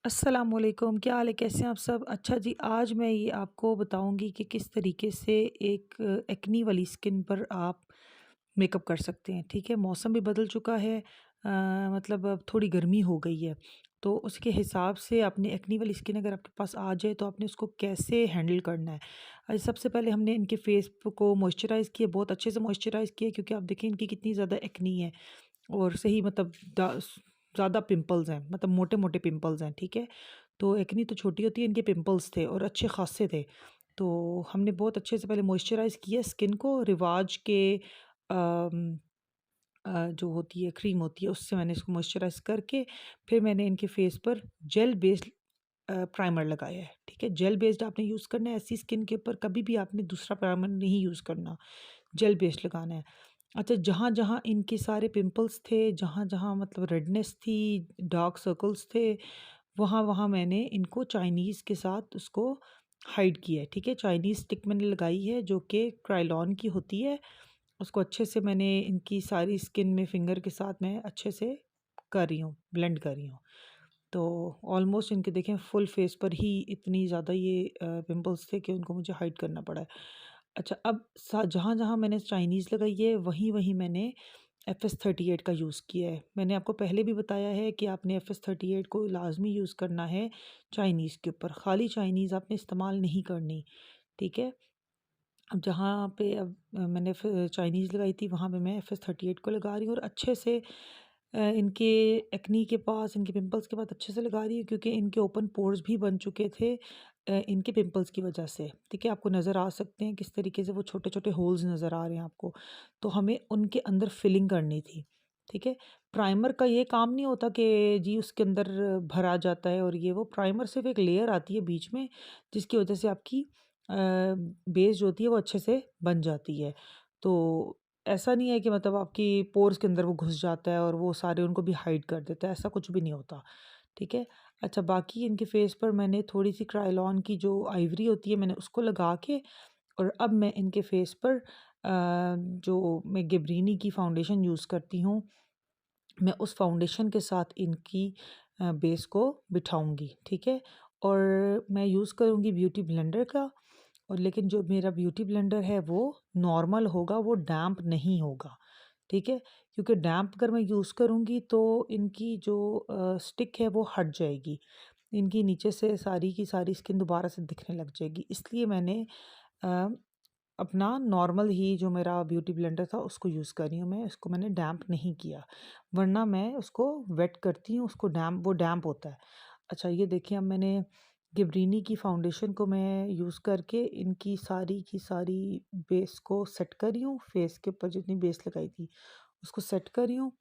अस्सलामुअलैकुम, क्या हाल है? कैसे हैं आप सब? अच्छा जी, आज मैं ये आपको बताऊँगी कि किस तरीके से एक एक्नी वाली स्किन पर आप मेकअप कर सकते हैं, ठीक है? मौसम भी बदल चुका है, मतलब अब थोड़ी गर्मी हो गई है, तो उसके हिसाब से अपनी एक्नी वाली स्किन अगर आपके पास आ जाए, तो आपने उसको कैसे हैंडल करना है? सबसे पहले हमने इनके फेस को मॉइस्चराइज़ किया, बहुत अच्छे से मॉइस्चराइज़ किया क्योंकि आप देखें इनकी कितनी ज़्यादा एक्नी है। और सही मतलब ज़्यादा पिंपल्स हैं, मतलब मोटे-मोटे पिंपल्स हैं, ठीक है? तो एक्नी तो छोटी होती है, इनके पिंपल्स थे और अच्छे खासे थे। तो हमने बहुत अच्छे से पहले मॉइस्चराइज़ किया स्किन को, रिवाज के अम जो होती है क्रीम होती है उससे मैंने इसको मॉइस्चराइज़ करके फिर मैंने इनके फेस पर जेल बेस्ड प्राइमर लगाया है, ठीक है? जेल बेस्ड आपने यूज़ करना है, ऐसी स्किन के ऊपर कभी भी आपने दूसरा प्राइमर नहीं यूज़ करना, जेल बेस्ड लगाना है। अच्छा, जहाँ-जहाँ इनके सारे पिंपल्स थे, जहाँ-जहाँ मतलब रेडनेस थी, डार्क सर्कल्स थे, वहाँ-वहाँ मैंने इनको चाइनीज़ के साथ उसको हाइड किया है, ठीक है? चाइनीज़ स्टिक मैंने लगाई है जो कि क्रायोलॉन की होती है, उसको अच्छे से मैंने इनकी सारी स्किन में फिंगर के साथ मैं अच्छे से कर रही हूँ, ब्लेंड कर रही हूँ। तो ऑलमोस्ट इनके देखें फुल फेस पर ही इतनी ज़्यादा ये पिंपल्स थे कि उनको मुझे हाइड करना पड़ा है। अच्छा, अब जहाँ-जहाँ मैंने चाइनीज़ लगाई है वहीं-वहीं मैंने FS38 का यूज़ किया है। मैंने आपको पहले भी बताया है कि आपने FS38 को लाज़मी यूज़ करना है चाइनीज़ के ऊपर, खाली चाइनीज़ आपने इस्तेमाल नहीं करनी, ठीक है? अब जहाँ पे मैंने चाइनीज़ लगाई थी वहाँ पे मैं FS38 को लगा रही हूँ और अच्छे से इनके एक्नी के पास, इनके पिंपल्स के पास अच्छे से लगा रही हूँ क्योंकि इनके ओपन पोर्स भी बन चुके थे इनके पिंपल्स की वजह से, ठीक है? आपको नज़र आ सकते हैं किस तरीके से वो छोटे-छोटे होल्स नज़र आ रहे हैं आपको। तो हमें उनके अंदर फिलिंग करनी थी, ठीक है? प्राइमर का ये काम नहीं होता कि जी उसके अंदर भरा जाता है और ये वो, प्राइमर सिर्फ़ एक लेयर आती है बीच में जिसकी वजह से आपकी बेस जो होती है वो अच्छे से बन जाती है। तो ऐसा नहीं है कि मतलब आपकी पोर्स के अंदर वो घुस जाता है और वो सारे उनको भी हाइड कर देता है, ऐसा कुछ भी नहीं होता, ठीक है? अच्छा, बाकी इनके फेस पर मैंने थोड़ी-सी क्रायोलॉन की जो आइवरी होती है मैंने उसको लगा के और अब मैं इनके फेस पर जो मैं गिबरीनी की फाउंडेशन यूज़ करती हूँ, मैं उस फाउंडेशन के साथ इनकी बेस को बिठाऊँगी, ठीक है? और मैं यूज़ करूँगी ब्यूटी ब्लेंडर का, और लेकिन जो मेरा ब्यूटी ब्लेंडर है वो नॉर्मल होगा, वो डैम्प नहीं होगा, ठीक है? क्योंकि डैम्प अगर मैं यूज़ करूँगी तो इनकी जो स्टिक है वो हट जाएगी। इनकी नीचे से सारी की सारी स्किन दोबारा से दिखने लग जाएगी। इसलिए मैंने अ, अपना नॉर्मल ही जो मेरा ब्यूटी ब्लेंडर था उसको यूज़ कर रही हूँ मैं, इसको मैंने डैम्प नहीं किया, वरना मैं उसको वेट करती हूँ, उसको डैम्प वो डैम्प होता है। अच्छा, ये देखिए अब मैंने गिबरीनी की फाउंडेशन को मैं यूज़ करके इनकी सारी की सारी बेस को सेट कर रही हूँ, फेस के ऊपर जितनी बेस लगाई थी उसको सेट कर रही हूँ।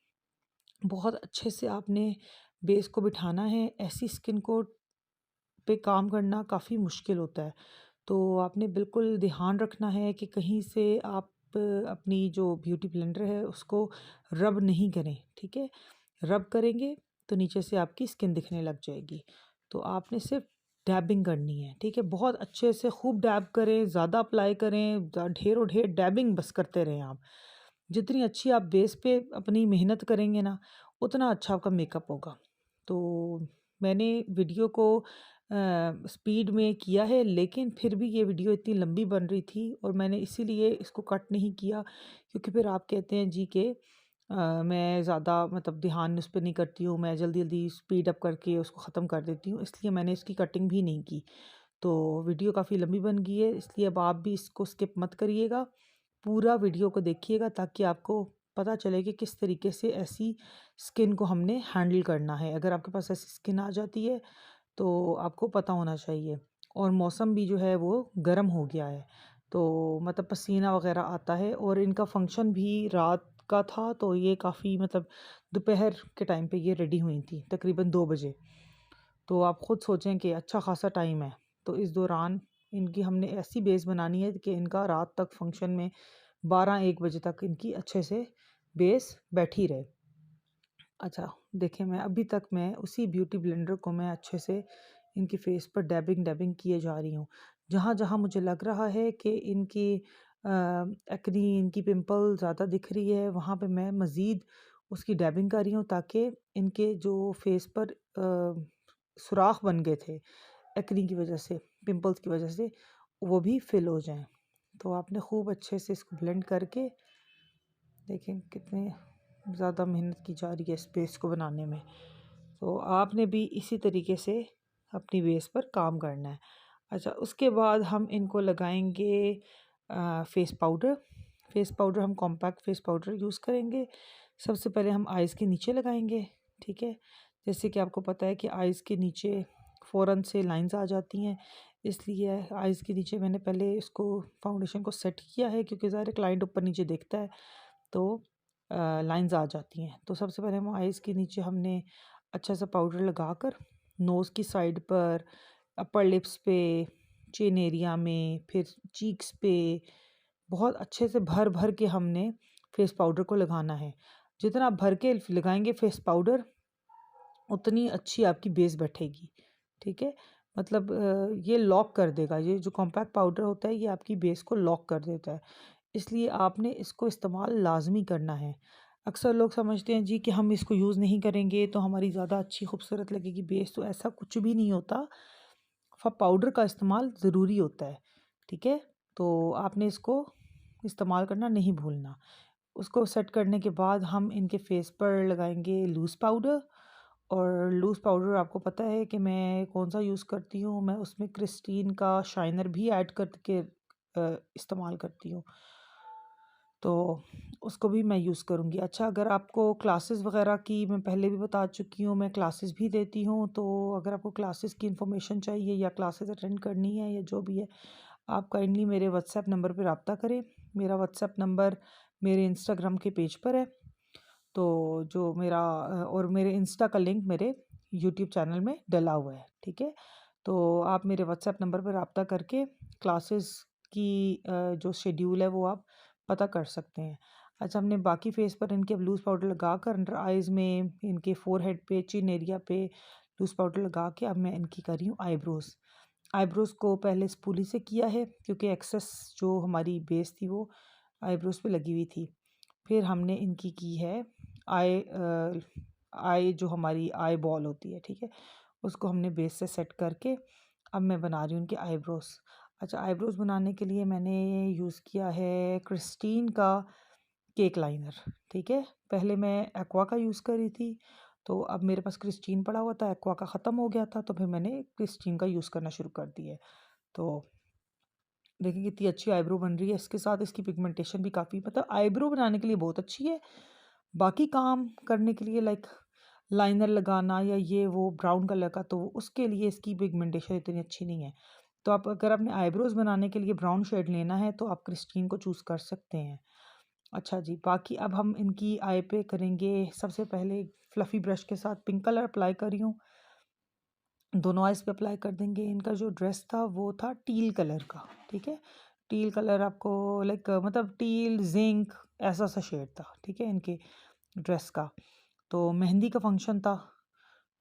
बहुत अच्छे से आपने बेस को बिठाना है, ऐसी स्किन को पे काम करना काफ़ी मुश्किल होता है। तो आपने बिल्कुल ध्यान रखना है कि कहीं से आप अपनी जो ब्यूटी ब्लेंडर है उसको रब नहीं करें, ठीक है? रब करेंगे तो नीचे से आपकी स्किन दिखने लग जाएगी। तो आपने सिर्फ डैबिंग करनी है, ठीक है? बहुत अच्छे से खूब डैब करें, ज़्यादा अप्लाई करें, ढेरों ढेर डैबिंग बस करते रहें आप। जितनी अच्छी आप बेस पे अपनी मेहनत करेंगे ना, उतना अच्छा आपका मेकअप होगा। तो मैंने वीडियो को स्पीड में किया है, लेकिन फिर भी ये वीडियो इतनी लंबी बन रही थी और मैंने इसीलिए इसको कट नहीं किया क्योंकि फिर आप कहते हैं जी कि मैं ज़्यादा मतलब ध्यान उस पे नहीं करती हूँ, मैं जल्दी-जल्दी स्पीड अप करके उसको ख़त्म कर देती हूँ, इसलिए मैंने इसकी कटिंग भी नहीं की। तो वीडियो काफ़ी लंबी बन गई है, इसलिए अब आप भी इसको स्किप मत करिएगा। पूरा वीडियो को देखिएगा ताकि आपको पता चले कि किस तरीके से ऐसी स्किन को हमने हैंडल करना है। अगर आपके पास ऐसी स्किन आ जाती है तो आपको पता होना चाहिए। और मौसम भी जो है वो गर्म हो गया है, तो मतलब पसीना वगैरह आता है और इनका फंक्शन भी रात का था, तो ये काफ़ी मतलब दोपहर के टाइम पे ये रेडी हुई थी, तकरीबन 2 बजे। तो आप खुद सोचें कि अच्छा खासा टाइम है। तो इस दौरान इनकी हमने ऐसी बेस बनानी है कि इनका रात तक फंक्शन में 12-1 बजे तक इनकी अच्छे से बेस बैठी रहे। अच्छा, देखिए मैं उसी ब्यूटी ब्लेंडर को मैं अच्छे से इनकी फेस पर डैबिंग किए जा रही हूँ। जहाँ-जहाँ मुझे लग रहा है कि इनकी एक्नी, इनकी पिंपल ज़्यादा दिख रही है, वहाँ पे मैं मज़ीद उसकी डैबिंग कर रही हूँ ताकि इनके जो फेस पर सुराख बन गए थे एक्नी की वजह से, पिंपल्स की वजह से, वो भी फिल हो जाएं। तो आपने खूब अच्छे से इसको ब्लेंड करके, देखें कितने ज़्यादा मेहनत की जा रही है इस पेस्ट को बनाने में। तो आपने भी इसी तरीके से अपनी बेस पर काम करना है। अच्छा, उसके बाद हम इनको लगाएंगे फेस पाउडर। फेस पाउडर हम कॉम्पैक्ट फेस पाउडर यूज़ करेंगे। सबसे पहले हम आइज़ के नीचे लगाएंगे, ठीक है। जैसे कि आपको पता है कि आइज़ के नीचे फ़ौरन से लाइंस आ जाती हैं, इसलिए आइज़ के नीचे मैंने पहले इसको फाउंडेशन को सेट किया है, क्योंकि ज़ाहिर है क्लाइंट ऊपर नीचे देखता है तो लाइंस आ जाती हैं। तो सबसे पहले हम आइज़ के नीचे हमने अच्छा सा पाउडर लगाकर नोज़ की साइड पर, अपर लिप्स पे, चिन एरिया में, फिर चीक्स पे बहुत अच्छे से भर भर के हमने फेस पाउडर को लगाना है। जितना आप भर के लगाएंगे फेस पाउडर, उतनी अच्छी आपकी बेस बैठेगी, ठीक है। मतलब ये लॉक कर देगा, ये जो कॉम्पैक्ट पाउडर होता है ये आपकी बेस को लॉक कर देता है, इसलिए आपने इसको इस्तेमाल लाजमी करना है। अक्सर लोग समझते हैं जी कि हम इसको यूज़ नहीं करेंगे तो हमारी ज़्यादा अच्छी खूबसूरत लगेगी बेस, तो ऐसा कुछ भी नहीं होता। पाउडर का इस्तेमाल ज़रूरी होता है, ठीक है। तो आपने इसको इस्तेमाल करना नहीं भूलना। उसको सेट करने के बाद हम इनके फेस पर लगाएंगे लूज़ पाउडर। और लूज़ पाउडर आपको पता है कि मैं कौन सा यूज़ करती हूँ, मैं उसमें क्रिस्टीन का शाइनर भी ऐड करके इस्तेमाल करती हूँ, तो उसको भी मैं यूज़ करूँगी। अच्छा, अगर आपको क्लासेस वगैरह की, मैं पहले भी बता चुकी हूँ, मैं क्लासेस भी देती हूँ, तो अगर आपको क्लासेस की इन्फॉर्मेशन चाहिए या क्लासेस अटेंड करनी है या जो भी है, आप काइंडली मेरे व्हाट्सएप नंबर पर रब्ता करें। मेरा व्हाट्सएप नंबर मेरे इंस्टाग्राम के पेज पर है, तो जो मेरा और मेरे इंस्टा का लिंक मेरे यूट्यूब चैनल में डला हुआ है, ठीक है। तो आप मेरे व्हाट्सएप नंबर पर रब्ता करके क्लासेस की जो शेड्यूल है वो आप पता कर सकते हैं। अच्छा, हमने बाकी फेस पर इनके लूज़ पाउडर लगा कर अंडर आइज़ में, इनके फोरहेड पे, चिन एरिया पे लूज़ पाउडर लगा के अब मैं इनकी कर रही हूँ आईब्रोज़। आईब्रोज़ को पहले स्पूली से किया है, क्योंकि एक्सेस जो हमारी बेस थी वो आईब्रोज़ पे लगी हुई थी। फिर हमने इनकी की है आई जो हमारी आई बॉल होती है, ठीक है, उसको हमने बेस से सेट करके अब मैं बना रही हूँ उनके आईब्रोज़। अच्छा, आईब्रोज़ बनाने के लिए मैंने यूज़ किया है क्रिस्टीन का केक लाइनर, ठीक है। पहले मैं एक्वा का यूज़ कर रही थी, तो अब मेरे पास क्रिस्टीन पड़ा हुआ था, एक्वा का ख़त्म हो गया था, तो फिर मैंने क्रिस्टीन का यूज़ करना शुरू कर दिया है। तो देखिए कितनी अच्छी आईब्रो बन रही है, इसके साथ इसकी पिगमेंटेशन भी काफ़ी, मतलब आईब्रो बनाने के लिए बहुत अच्छी है। बाकी काम करने के लिए लाइक लाइनर लगाना या ये वो ब्राउन कलर का, तो उसके लिए इसकी पिगमेंटेशन इतनी अच्छी नहीं है। तो आप अगर अपने आईब्रोज़ बनाने के लिए ब्राउन शेड लेना है तो आप क्रिस्टीन को चूज़ कर सकते हैं। अच्छा जी, बाकी अब हम इनकी आई पे करेंगे। सबसे पहले फ्लफ़ी ब्रश के साथ पिंक कलर अप्लाई कर रही हूँ, दोनों आइज़ पे अप्लाई कर देंगे। इनका जो ड्रेस था वो था टील कलर का, ठीक है। टील कलर आपको लाइक मतलब टील जिंक ऐसा सा शेड था, ठीक है, इनके ड्रेस का। तो मेहंदी का फंक्शन था,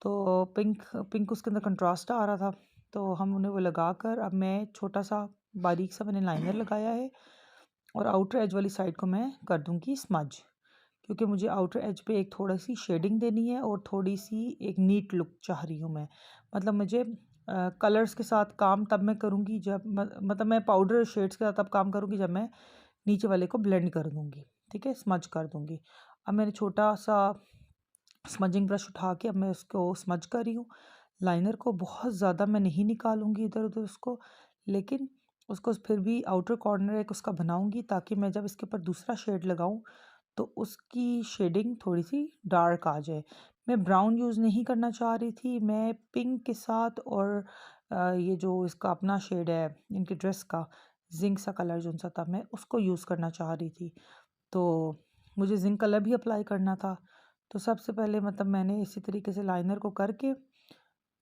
तो पिंक पिंक उसके अंदर कंट्रास्ट आ रहा था, तो हमने वो लगा कर अब मैं छोटा सा बारीक सा मैंने लाइनर लगाया है, और आउटर एज वाली साइड को मैं कर दूंगी स्मज, क्योंकि मुझे आउटर एज पे एक थोड़ी सी शेडिंग देनी है और थोड़ी सी एक नीट लुक चाह रही हूँ मैं। मतलब मुझे कलर्स के साथ काम तब मैं करूँगी जब मतलब मैं पाउडर शेड्स के साथ तब काम करूँगी जब मैं नीचे वाले को ब्लेंड कर दूँगी, ठीक है, स्मज कर दूँगी। अब मैंने छोटा सा स्मजिंग ब्रश उठा के अब मैं उसको स्मज कर रही हूँ। लाइनर को बहुत ज़्यादा मैं नहीं निकालूंगी इधर उधर उसको, लेकिन उसको फिर भी आउटर कॉर्नर एक उसका बनाऊंगी, ताकि मैं जब इसके ऊपर दूसरा शेड लगाऊं तो उसकी शेडिंग थोड़ी सी डार्क आ जाए। मैं ब्राउन यूज़ नहीं करना चाह रही थी, मैं पिंक के साथ और ये जो इसका अपना शेड है इनकी ड्रेस का जिंक सा कलर जो सा था, मैं उसको यूज़ करना चाह रही थी, तो मुझे जिंक कलर भी अप्लाई करना था। तो सबसे पहले मतलब मैंने इसी तरीके से लाइनर को करके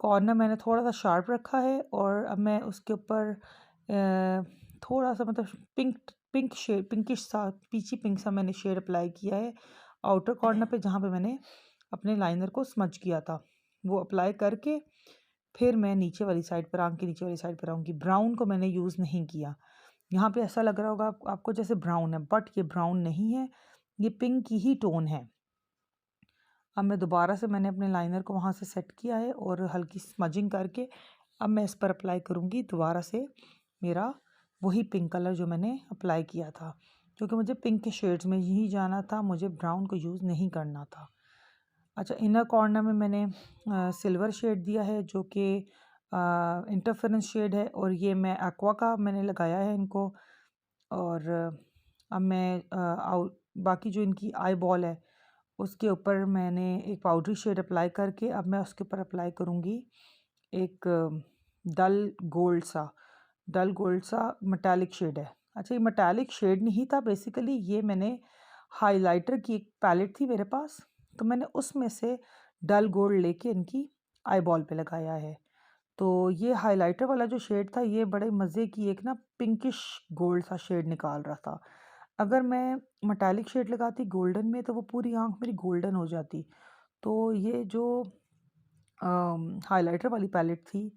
कॉर्नर मैंने थोड़ा सा शार्प रखा है, और अब मैं उसके ऊपर थोड़ा सा मतलब पिंक शेड, पिंकिश सा पीची पिंक सा मैंने शेड अप्लाई किया है आउटर कॉर्नर पे, जहाँ पे मैंने अपने लाइनर को स्मज किया था, वो अप्लाई करके फिर मैं नीचे वाली साइड पर आऊँगी, नीचे वाली साइड पर आऊँगी। ब्राउन को मैंने यूज़ नहीं किया। यहाँ पे ऐसा लग रहा होगा आपको जैसे ब्राउन है, बट ये ब्राउन नहीं है, ये पिंक की ही टोन है। अब मैं दोबारा से मैंने अपने लाइनर को वहाँ से सेट किया है और हल्की स्मजिंग करके अब मैं इस पर अप्लाई करूँगी दोबारा से मेरा वही पिंक कलर जो मैंने अप्लाई किया था, क्योंकि मुझे पिंक के शेड्स में ही जाना था, मुझे ब्राउन को यूज़ नहीं करना था। अच्छा, इनर कॉर्नर में मैंने सिल्वर शेड दिया है जो कि इंटरफेरेंस शेड है, और ये मैं एक्वा का मैंने लगाया है इनको। और अब मैं बाकी जो इनकी आई बॉल है उसके ऊपर मैंने एक पाउडरी शेड अप्लाई करके अब मैं उसके ऊपर अप्लाई करूँगी एक डल गोल्ड सा मेटालिक शेड है। अच्छा, ये मेटालिक शेड नहीं था, बेसिकली ये मैंने हाइलाइटर की एक पैलेट थी मेरे पास, तो मैंने उसमें से डल गोल्ड लेके इनकी आई बॉल पे लगाया है। तो ये हाइलाइटर वाला जो शेड था ये बड़े मज़े की एक ना पिंकिश गोल्ड सा शेड निकाल रहा था। अगर मैं मेटालिक शेड लगाती गोल्डन में तो वो पूरी आँख मेरी गोल्डन हो जाती। तो ये जो हाइलाइटर वाली पैलेट थी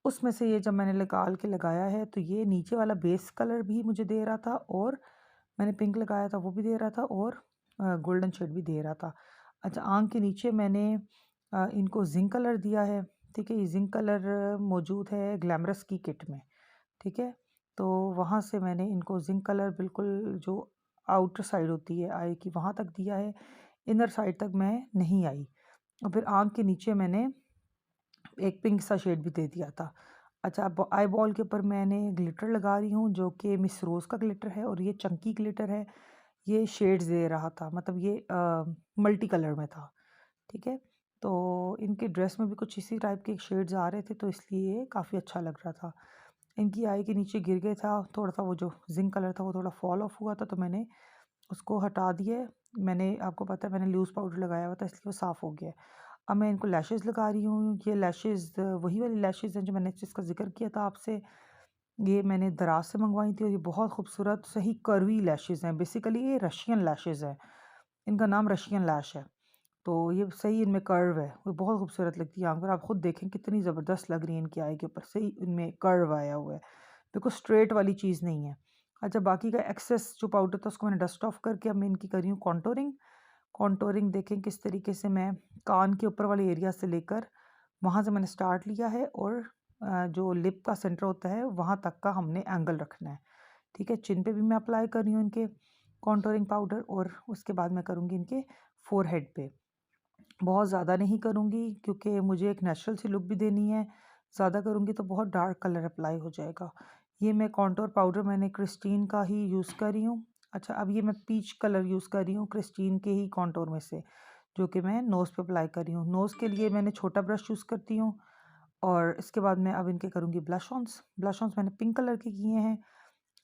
उसमें से ये जब मैंने निकाल के लगाया है तो ये नीचे वाला बेस कलर भी मुझे दे रहा था, और मैंने पिंक लगाया था वो भी दे रहा था, और गोल्डन शेड भी दे रहा था। अच्छा, आँख के नीचे मैंने इनको जिंक कलर दिया है। ठीक है, ये जिंक कलर मौजूद है ग्लैमरस की किट में। ठीक है, तो वहाँ से मैंने इनको जिंक कलर बिल्कुल जो आउटर साइड होती है आई की वहाँ तक दिया है, इनर साइड तक मैं नहीं आई। और फिर आँख के नीचे मैंने एक पिंक सा शेड भी दे दिया था। अच्छा, अब आई बॉल के ऊपर मैंने ग्लिटर लगा रही हूँ जो कि मिस रोज़ का ग्लिटर है, और ये चंकी ग्लिटर है। ये शेड्स दे रहा था, मतलब ये मल्टी कलर में था। ठीक है, तो इनके ड्रेस में भी कुछ इसी टाइप के शेड्स आ रहे थे, तो इसलिए काफ़ी अच्छा लग रहा था। इनकी आई के नीचे गिर गया था थोड़ा सा, वो जो जिंक कलर था वो थोड़ा फॉल ऑफ हुआ था, तो मैंने उसको हटा दिया। मैंने, आपको पता है मैंने लूज़ पाउडर लगाया हुआ था इसलिए वो साफ़ हो गया है। अब मैं इनको लैशेज़ लगा रही हूँ। ये लैशेज़ वही वाली लैशेज़ हैं जो मैंने जिसका ज़िक्र किया था आपसे। ये मैंने दराज से मंगवाई थी और ये बहुत खूबसूरत सही कर्वी लैशेज़ हैं। बेसिकली ये रशियन लैशेज़ हैं। इनका नाम रशियन लैश है। तो ये सही इनमें कर्व है, वो बहुत खूबसूरत लगती है आँख पर। आप खुद देखें कितनी ज़बरदस्त लग रही है इनकी आई के ऊपर, सही इनमें कर्व आया हुआ है, बिल्कुल स्ट्रेट वाली चीज़ नहीं है। अच्छा, बाकी का एक्सेस जो पाउडर था उसको मैंने डस्ट ऑफ करके अब मैं इनकी कर रही हूँ कॉन्टोरिंग। कॉन्टोरिंग देखें किस तरीके से मैं कान के ऊपर वाले एरिया से लेकर वहाँ से मैंने स्टार्ट लिया है, और जो लिप का सेंटर होता है वहाँ तक का हमने एंगल रखना है। ठीक है, चिन पे भी मैं अप्लाई कर रही हूँ इनके कॉन्टोरिंग पाउडर, और उसके बाद मैं करूँगी इनके फोरहेड पे। बहुत ज़्यादा नहीं करूँगी क्योंकि मुझे एक नेचुरल सी लुक भी देनी है। ज़्यादा करूँगी तो बहुत डार्क कलर अप्लाई हो जाएगा। ये मैं कॉन्टोर पाउडर मैंने क्रिस्टीन का ही यूज़ कर रही हूँ। अच्छा, अब ये मैं पीच कलर यूज़ कर रही हूँ क्रिस्टीन के ही कॉन्टोर में से, जो कि मैं नोज़ पे अप्लाई कर रही हूँ। नोज़ के लिए मैंने छोटा ब्रश यूज़ करती हूँ, और इसके बाद मैं अब इनके करूँगी ब्लश ऑन्स। ब्लश ऑन्स मैंने पिंक कलर के किए हैं,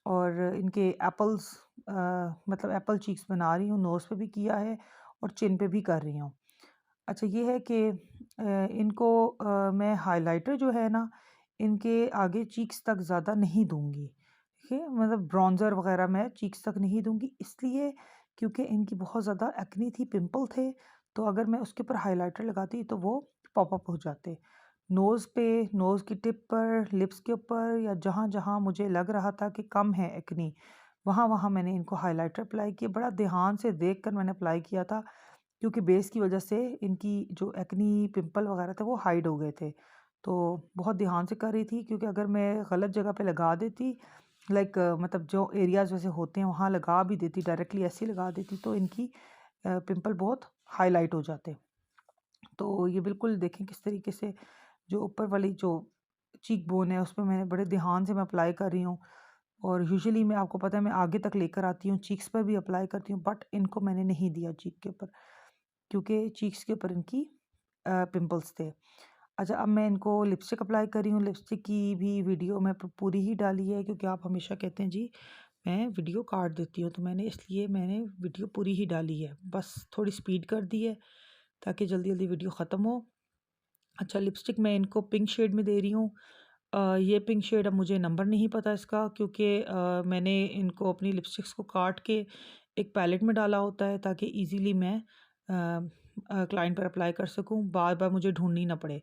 और इनके एप्पल्स मतलब एप्पल चीक्स बना रही हूँ। नोज़ पे भी किया है और चिन पे भी कर रही हूँ। अच्छा, ये है कि इनको मैं हाइलाइटर जो है ना इनके आगे चीक्स तक ज़्यादा नहीं दूंगी। ठीक है, मतलब ब्रॉन्ज़र वगैरह मैं चीक्स तक नहीं दूंगी, इसलिए क्योंकि इनकी बहुत ज़्यादा एक्ने थी, पिंपल थे, तो अगर मैं उसके ऊपर हाइलाइटर लगाती तो वो पॉप अप हो जाते। नोज़ पे, नोज़ की टिप पर, लिप्स के ऊपर, या जहाँ जहाँ मुझे लग रहा था कि कम है एक्ने, वहाँ वहाँ मैंने इनको हाइलाइटर अप्लाई किया। बड़ा ध्यान से देख कर मैंने अप्लाई किया था, क्योंकि बेस की वजह से इनकी जो एक्नी पिंपल वगैरह थे वो हाइड हो गए थे। तो बहुत ध्यान से कर रही थी, क्योंकि अगर मैं गलत जगह पे लगा देती, लाइक मतलब जो एरियाज़ वैसे होते हैं वहाँ लगा भी देती, डायरेक्टली ऐसे ही लगा देती, तो इनकी पिंपल बहुत हाईलाइट हो जाते। तो ये बिल्कुल देखें किस तरीके से जो ऊपर वाली जो चीक बोन है उसमें मैंने बड़े ध्यान से मैं अप्लाई कर रही हूँ। और यूजुअली मैं, आपको पता है मैं आगे तक लेकर आती हूँ, चीक्स पर भी अप्लाई करती हूँ, बट इनको मैंने नहीं दिया चीक के ऊपर, क्योंकि चीक्स के ऊपर इनकी पिंपल्स थे। अच्छा, अब मैं इनको लिपस्टिक अप्लाई कर रही हूँ। लिपस्टिक की भी वीडियो मैं पूरी ही डाली है, क्योंकि आप हमेशा कहते हैं जी मैं वीडियो काट देती हूँ, तो मैंने वीडियो पूरी ही डाली है, बस थोड़ी स्पीड कर दी है ताकि जल्दी जल्दी वीडियो ख़त्म हो। अच्छा, लिपस्टिक मैं इनको पिंक शेड में दे रही हूँ। ये पिंक शेड अब मुझे नंबर नहीं पता इसका, क्योंकि मैंने इनको अपनी लिपस्टिक्स को काट के एक पैलेट में डाला होता है ताकि इजीली मैं क्लाइंट पर अप्लाई कर सकूं, बार बार मुझे ढूंढनी ना पड़े।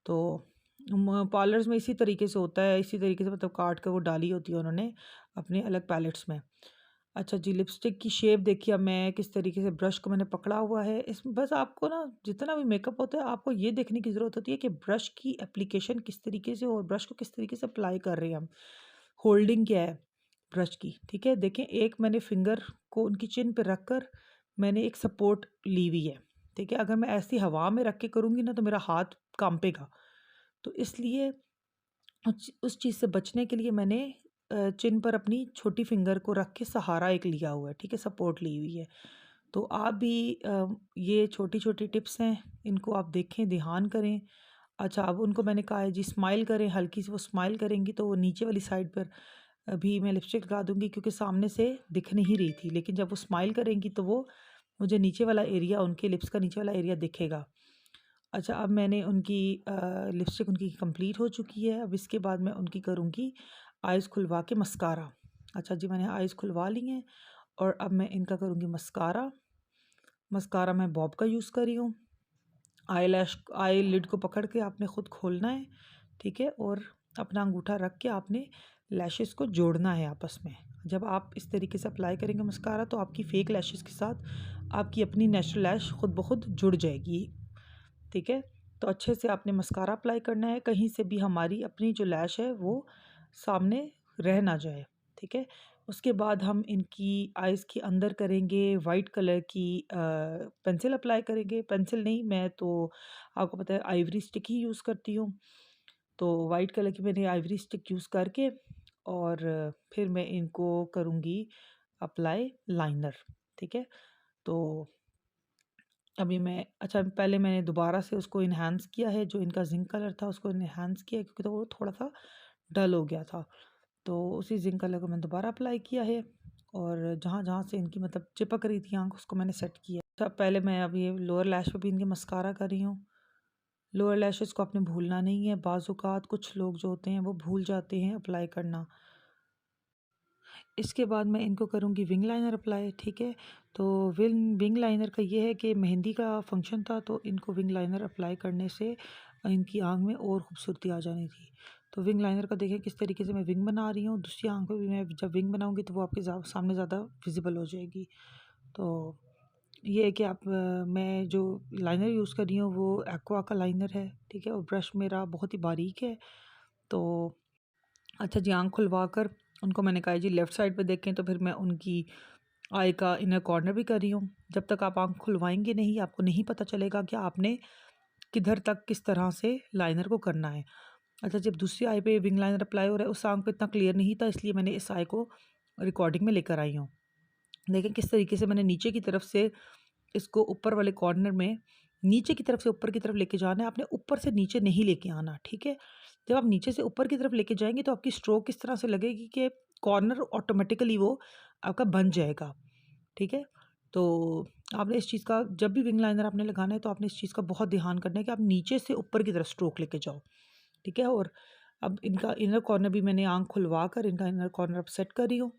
तो पार्लर्स में इसी तरीके से होता है, इसी तरीके से मतलब काट कर वो डाली होती है उन्होंने अपने अलग पैलेट्स में। अच्छा जी, लिपस्टिक की शेप देखिए अब मैं किस तरीके से ब्रश को मैंने पकड़ा हुआ है। इस बस आपको ना जितना भी मेकअप होता है आपको ये देखने की ज़रूरत होती है कि ब्रश की एप्लीकेशन किस तरीके से और ब्रश को किस तरीके से अप्लाई कर रहे हैं हम। होल्डिंग क्या है ब्रश की, ठीक है? देखें एक मैंने फिंगर को उनकी चिन पे रख कर मैंने एक सपोर्ट ली हुई है, ठीक है? अगर मैं ऐसी हवा में रख के करूँगी ना तो मेरा हाथ काँपेगा। तो इसलिए उस चीज़ से बचने के लिए मैंने चिन पर अपनी छोटी फिंगर को रख के सहारा एक लिया हुआ है, ठीक है? सपोर्ट ली हुई है। तो आप भी ये छोटी-छोटी टिप्स हैं, इनको आप देखें, ध्यान करें। अच्छा अब उनको मैंने कहा है जी स्माइल करें, हल्की सी वो स्माइल करेंगी तो वो नीचे वाली साइड पर भी मैं लिपस्टिक लगा दूँगी क्योंकि सामने से दिख नहीं रही थी। लेकिन जब वो स्माइल करेंगी तो वो मुझे नीचे वाला एरिया उनके लिप्स का नीचे वाला एरिया दिखेगा। अच्छा अब मैंने उनकी लिपस्टिक उनकी कंप्लीट हो चुकी है। अब इसके बाद मैं उनकी करूँगी आइज़ खुलवा के मस्कारा। अच्छा जी मैंने आइज़ खुलवा ली हैं और अब मैं इनका करूँगी मस्कारा। मस्कारा मैं बॉब का यूज़ कर रही हूँ। आई लिड को पकड़ के आपने ख़ुद खोलना है, ठीक है? और अपना अंगूठा रख के आपने लैशेस को जोड़ना है आपस में। जब आप इस तरीके से अप्लाई करेंगे मस्कारा तो आपकी फेक लैशेस के साथ आपकी अपनी नेचुरल लैश खुद ब खुद जुड़ जाएगी, ठीक है? तो अच्छे से आपने मस्कारा अप्लाई करना है, कहीं से भी हमारी अपनी जो लैश है वो सामने रह ना जाए, ठीक है? उसके बाद हम इनकी आइज़ के अंदर करेंगे वाइट कलर की पेंसिल अप्लाई करेंगे। पेंसिल नहीं, मैं तो आपको पता है आइवरी स्टिक ही यूज़ करती हूँ। तो वाइट कलर की मैंने आइवरी स्टिक यूज़ करके और फिर मैं इनको करूँगी अप्लाई लाइनर, ठीक है? तो अभी मैं अच्छा पहले मैंने दोबारा से उसको इन्हांस किया है, जो इनका ज़िंक कलर था उसको इन्हांस किया क्योंकि तो वो थोड़ा-सा डल हो गया था। तो उसी ज़िंक कलर को मैंने दोबारा अप्लाई किया है और जहाँ-जहाँ से इनकी मतलब चिपक रही थी आँख उसको मैंने सेट किया। अच्छा पहले मैं अब ये लोअर लैश पे भी इनकी मस्कारा कर रही हूँ। लोअर लैशेज़ को आपने भूलना नहीं है, बाज़ औक़ात कुछ लोग जो होते हैं वो भूल जाते हैं अप्लाई करना। इसके बाद मैं इनको करूँगी विंग लाइनर अप्लाई, ठीक है? तो विंग लाइनर का ये है कि मेहंदी का फंक्शन था तो इनको विंग लाइनर अप्लाई करने से इनकी आँख में और खूबसूरती आ जानी थी। तो विंग लाइनर का देखें किस तरीके से मैं विंग बना रही हूँ, दूसरी आँख पे भी मैं जब विंग बनाऊँगी तो वो आपके सामने ज़्यादा विज़िबल हो जाएगी। तो ये है कि मैं जो लाइनर यूज़ कर रही हूँ वो एक्वा का लाइनर है, ठीक है? और ब्रश मेरा बहुत ही बारीक है। तो अच्छा जी आँख खुलवा कर उनको मैंने कहा जी लेफ़्ट साइड पे देखें तो फिर मैं उनकी आई का इनर कॉर्नर भी कर रही हूँ। जब तक आप आँख खुलवाएँगे नहीं, आपको नहीं पता चलेगा कि आपने किधर तक किस तरह से लाइनर को करना है। अच्छा जब दूसरी आई पे विंग लाइनर अप्लाई हो रहा है उस आँख पे इतना क्लियर नहीं था इसलिए मैंने इस आई को रिकॉर्डिंग में लेकर आई हूँ। देखें किस तरीके से मैंने नीचे की तरफ से इसको ऊपर वाले कॉर्नर में नीचे की तरफ से ऊपर की तरफ लेके जाना है, आपने ऊपर से नीचे नहीं लेके आना, ठीक है? जब आप नीचे से ऊपर की तरफ लेके जाएँगे तो आपकी स्ट्रोक इस तरह से लगेगी कि कॉर्नर ऑटोमेटिकली वो आपका बन जाएगा, ठीक है? तो आपने इस चीज़ का जब भी विंग लाइनर आपने लगाना है तो आपने इस चीज़ का बहुत ध्यान करना है कि आप नीचे से ऊपर की तरफ स्ट्रोक लेके जाओ, ठीक है? और अब इनका इनर कॉर्नर भी मैंने आँख खुलवा कर इनका इनर कॉर्नर अब सेट कर रही हूँ।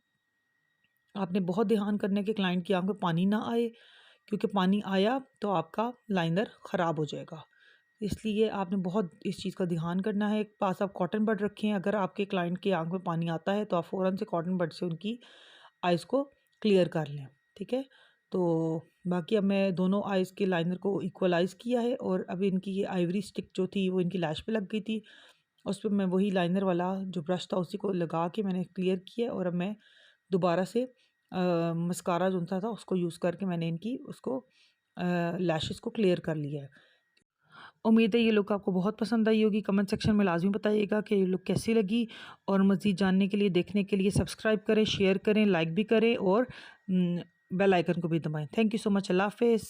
आपने बहुत ध्यान करना है कि क्लाइंट की आँख में पानी ना आए, क्योंकि पानी आया तो आपका लाइनर ख़राब हो जाएगा। इसलिए आपने बहुत इस चीज़ का ध्यान करना है। पास आप कॉटन बड रखें, अगर आपके क्लाइंट की आँख में पानी आता है तो आप फ़ौरन से कॉटन बड से उनकी आइज़ को क्लियर कर लें, ठीक है? तो बाकी अब मैं दोनों आइज़ के लाइनर को इक्वलाइज़ किया है और अब इनकी ये आइवरी स्टिक जो थी वो इनकी लैश पे लग गई थी। उस पे मैं वही लाइनर वाला जो ब्रश था उसी को लगा के मैंने क्लियर किया और अब मैं दोबारा से मस्कारा जो था उसको यूज़ करके मैंने इनकी उसको लैशेज़ को क्लियर कर लिया है। उम्मीद है ये लुक आपको बहुत पसंद आई होगी। कमेंट सेक्शन में लाज़मी बताइएगा कि ये लुक कैसी लगी और मज़ीद जानने के लिए, देखने के लिए सब्सक्राइब करें, शेयर करें, लाइक भी करें और बेल आइकन को भी दबाएँ। Thank you so much. अल्लाह हाफ़िज़।